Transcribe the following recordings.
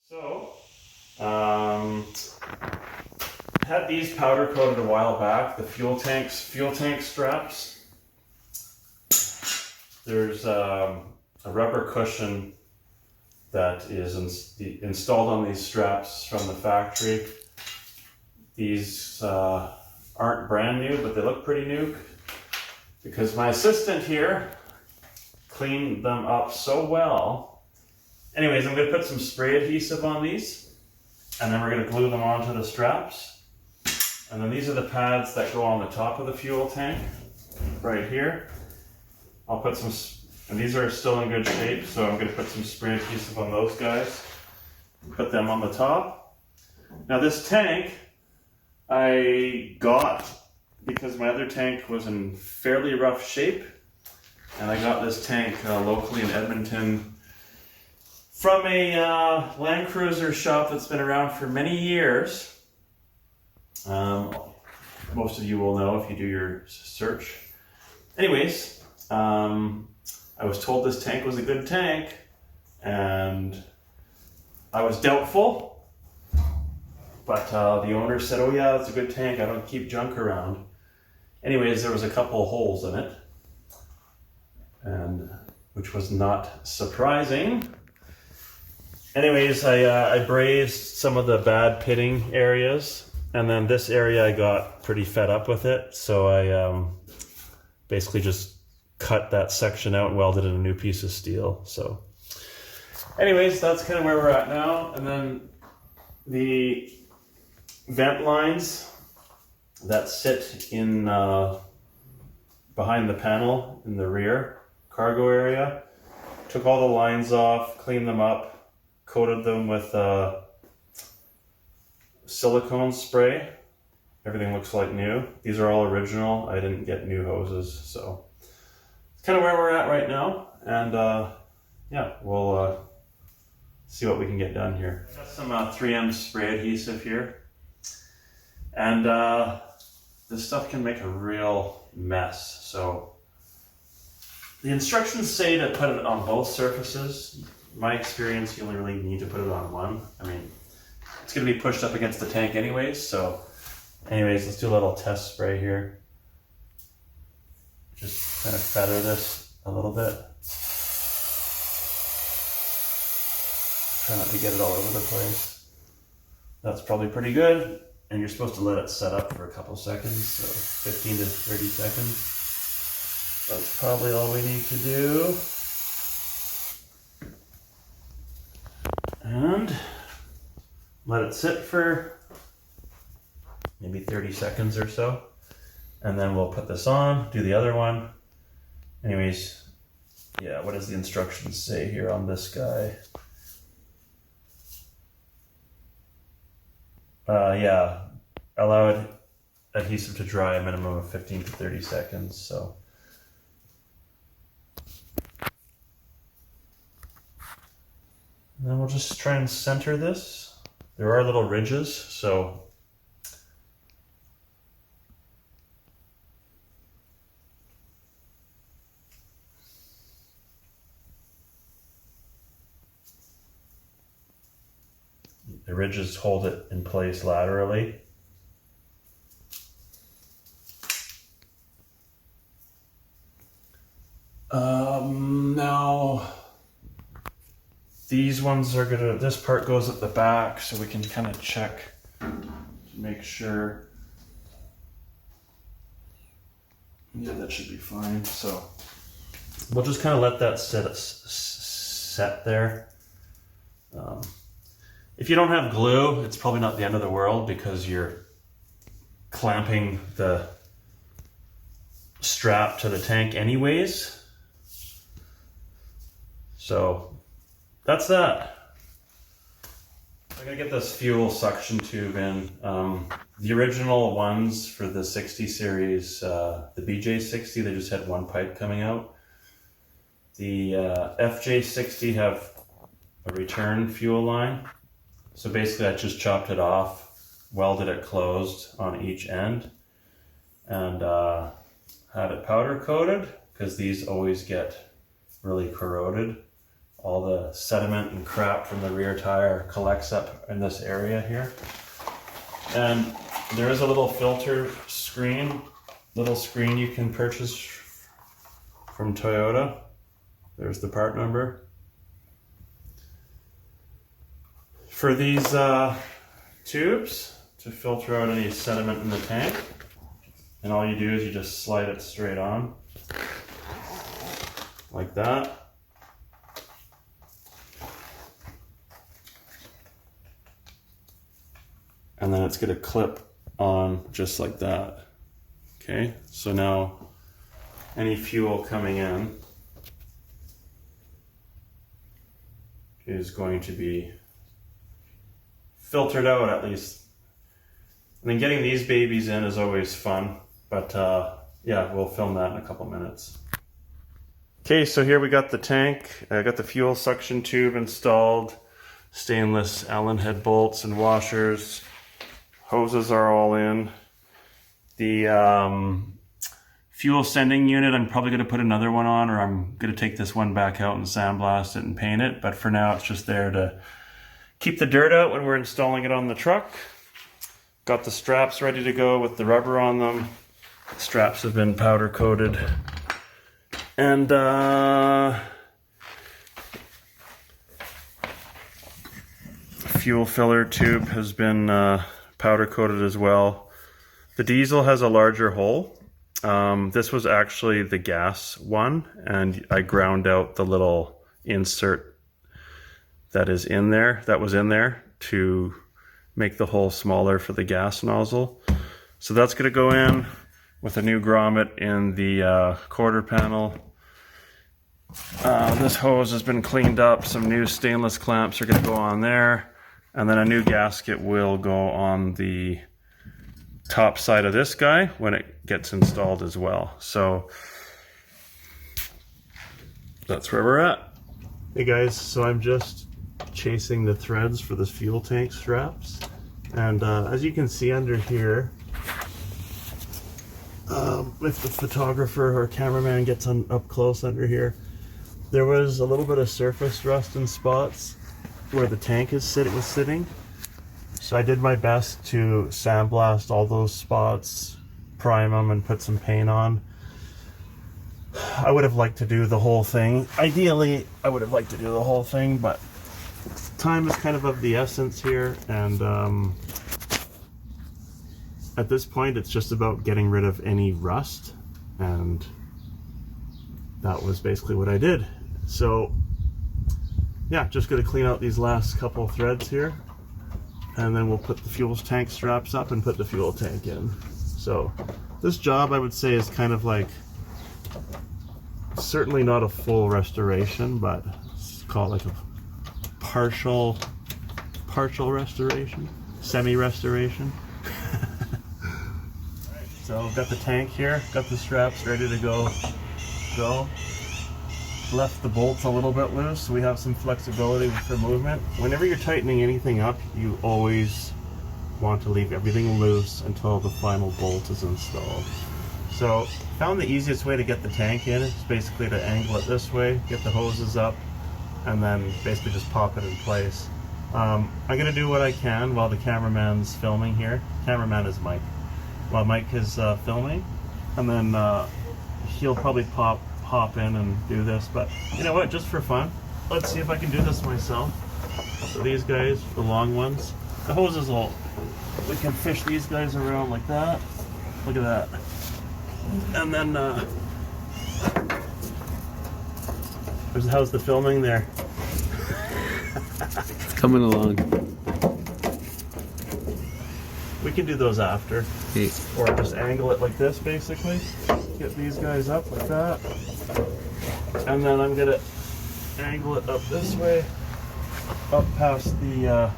So, had these powder coated a while back, the fuel tank straps. There's a rubber cushion that is installed on these straps from the factory. These aren't brand new, but they look pretty new because my assistant here cleaned them up so well. Anyways, I'm going to put some spray adhesive on these, and then we're going to glue them onto the straps. And then these are the pads that go on the top of the fuel tank, right here. I'll put some, and these are still in good shape, so I'm going to put some spray adhesive on those guys. Put them on the top. Now this tank I got because my other tank was in fairly rough shape, and I got this tank locally in Edmonton from a Land Cruiser shop that's been around for many years. Most of you will know if you do your search. Anyways, I was told this tank was a good tank, and I was doubtful, but the owner said, oh yeah, it's a good tank, I don't keep junk around. Anyways, there was a couple of holes in it, and which was not surprising. Anyways, I brazed some of the bad pitting areas, and then this area I got pretty fed up with it, so I basically just cut that section out and welded in a new piece of steel. So anyways, that's kind of where we're at now. And then the vent lines that sit in behind the panel in the rear cargo area, took all the lines off, cleaned them up, coated them with silicone spray. Everything looks like new. These are all original. I didn't get new hoses, so it's kind of where we're at right now. And yeah, we'll see what we can get done here. I got some 3M spray adhesive here, and this stuff can make a real mess. So the instructions say to put it on both surfaces. In my experience, you only really need to put it on one. I mean, it's going to be pushed up against the tank anyways, so anyways, let's do a little test spray here. Just kind of feather this a little bit. Try not to get it all over the place. That's probably pretty good, and you're supposed to let it set up for a couple seconds, so 15 to 30 seconds. That's probably all we need to do. And let it sit for maybe 30 seconds or so. And then we'll put this on, do the other one. Anyways, yeah, what does the instructions say here on this guy? Yeah, allow adhesive to dry a minimum of 15 to 30 seconds, so. And then we'll just try and center this. There are little ridges, so the ridges hold it in place laterally. Now these ones are gonna, this part goes at the back, so we can kind of check to make sure. Yeah, that should be fine. So we'll just kind of let that set there. If you don't have glue, it's probably not the end of the world because you're clamping the strap to the tank anyways. So that's that. I'm gonna get this fuel suction tube in. The original ones for the 60 series, the BJ60, they just had one pipe coming out. The FJ60 have a return fuel line. So basically I just chopped it off, welded it closed on each end, and had it powder coated because these always get really corroded. all the sediment and crap from the rear tire collects up in this area here. And there is a little filter screen, you can purchase from Toyota. There's the part number. For these tubes to filter out any sediment in the tank, and all you do is you just slide it straight on like that. And then it's going to clip on just like that. Okay, so now any fuel coming in is going to be filtered out at least. And then getting these babies in is always fun, but yeah, we'll film that in a couple minutes. Okay, so here we got the tank. I got the fuel suction tube installed, stainless Allen head bolts and washers. Hoses are all in. The fuel sending unit, I'm probably going to put another one on, or I'm going to take this one back out and sandblast it and paint it. But for now, it's just there to keep the dirt out when we're installing it on the truck. Got the straps ready to go with the rubber on them. The straps have been powder coated. And fuel filler tube has been powder coated as well. The diesel has a larger hole. This was actually the gas one, and I ground out the little insert that was in there to make the hole smaller for the gas nozzle. So that's going to go in with a new grommet in the quarter panel. This hose has been cleaned up. Some new stainless clamps are going to go on there, and then a new gasket will go on the top side of this guy when it gets installed as well. So that's where we're at. Hey guys, so I'm just chasing the threads for the fuel tank straps, and as you can see under here, if the photographer or cameraman gets up close under here, there was a little bit of surface rust and spots where the tank was sitting. So I did my best to sandblast all those spots, prime them, and put some paint on. I would have liked to do the whole thing. Ideally, I would have liked to do the whole thing, but time is kind of the essence here, and at this point it's just about getting rid of any rust, and that was basically what I did. So yeah, just going to clean out these last couple threads here, and then we'll put the fuel tank straps up and put the fuel tank in. So this job, I would say, is kind of like, certainly not a full restoration, but let's call it like a partial restoration, semi-restoration. So I've got the tank here, got the straps ready to go. Left the bolts a little bit loose so we have some flexibility for movement. Whenever you're tightening anything up, you always want to leave everything loose until the final bolt is installed. So found the easiest way to get the tank in is basically to angle it this way, get the hoses up, and then basically just pop it in place. I'm gonna do what I can while the cameraman's filming here. Cameraman is Mike. While Mike is filming, and then he'll probably hop in and do this. But you know what, just for fun, let's see if I can do this myself. So these guys, the long ones, the hoses we can fish these guys around like that. Look at that. And then how's the filming there? Coming along. We can do those after. Okay. Or just angle it like this, basically. Get these guys up like that. And then I'm gonna angle it up this way, up past the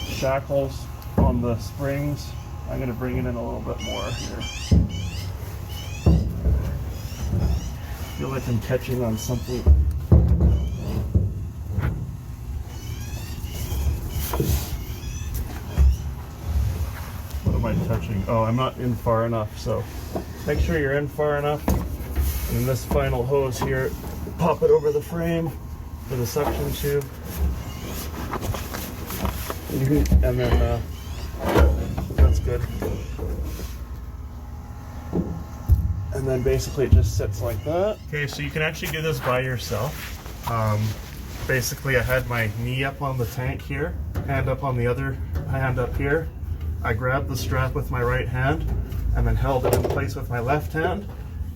shackles on the springs. I'm gonna bring it in a little bit more here. I feel like I'm catching on something. What am I touching? Oh, I'm not in far enough, so make sure you're in far enough. And then this final hose here, pop it over the frame, for the suction tube. And then that's good. And then basically it just sits like that. Okay, so you can actually do this by yourself. Basically I had my knee up on the tank here, hand up on the other hand up here. I grabbed the strap with my right hand and then held it in place with my left hand.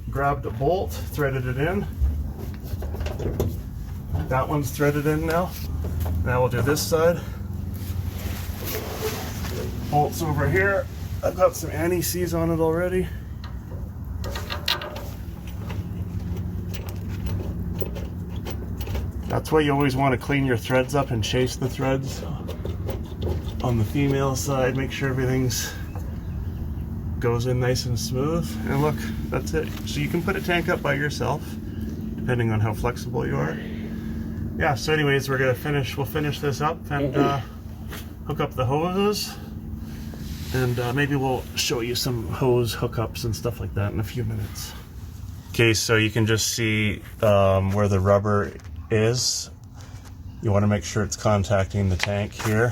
Grabbed a bolt, threaded it in. That one's threaded in now. Now we'll do this side. Bolts over here. I've got some anti-seize on it already. That's why you always want to clean your threads up and chase the threads on the female side. Make sure everything's goes in nice and smooth. And look, that's it. So you can put a tank up by yourself, depending on how flexible you are. Yeah, so anyways, we'll finish this up and hook up the hoses. And maybe we'll show you some hose hookups and stuff like that in a few minutes. Okay, so you can just see where the rubber is. You want to make sure it's contacting the tank here.